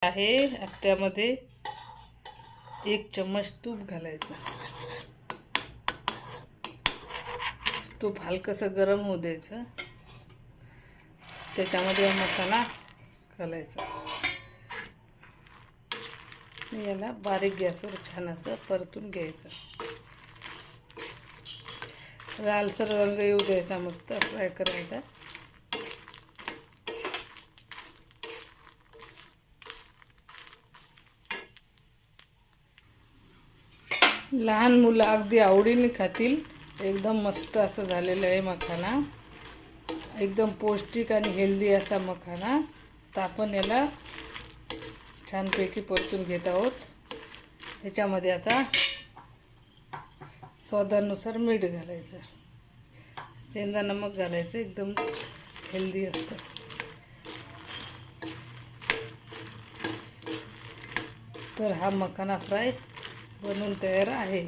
आहे त्यामध्ये 1 चम्मच तूप घालायचं। तूप हलकसं गरम होऊ द्यायचं, त्याच्यामध्ये मसाला घालायचा। याला बारीक गॅसवर छान असं परतून घ्यायचं। लालसर रंग येऊ द्यायचा, मस्त फ्राय करायचा। लहान मुलं अगदी आवडीने खातील। एकदम मस्त असं झालेलं आहे मखाना, एकदम पौष्टिक आणि हेल्दी असा मखाना। तर आपण याला छानपैकी परतून घेत आहोत। ह्याच्यामध्ये आता स्वादानुसार मीठ घालायचं, सेंधा नमक घालायचं, एकदम हेल्दी असतं। तर हा मखाना फ्राय बनून तयार आहे।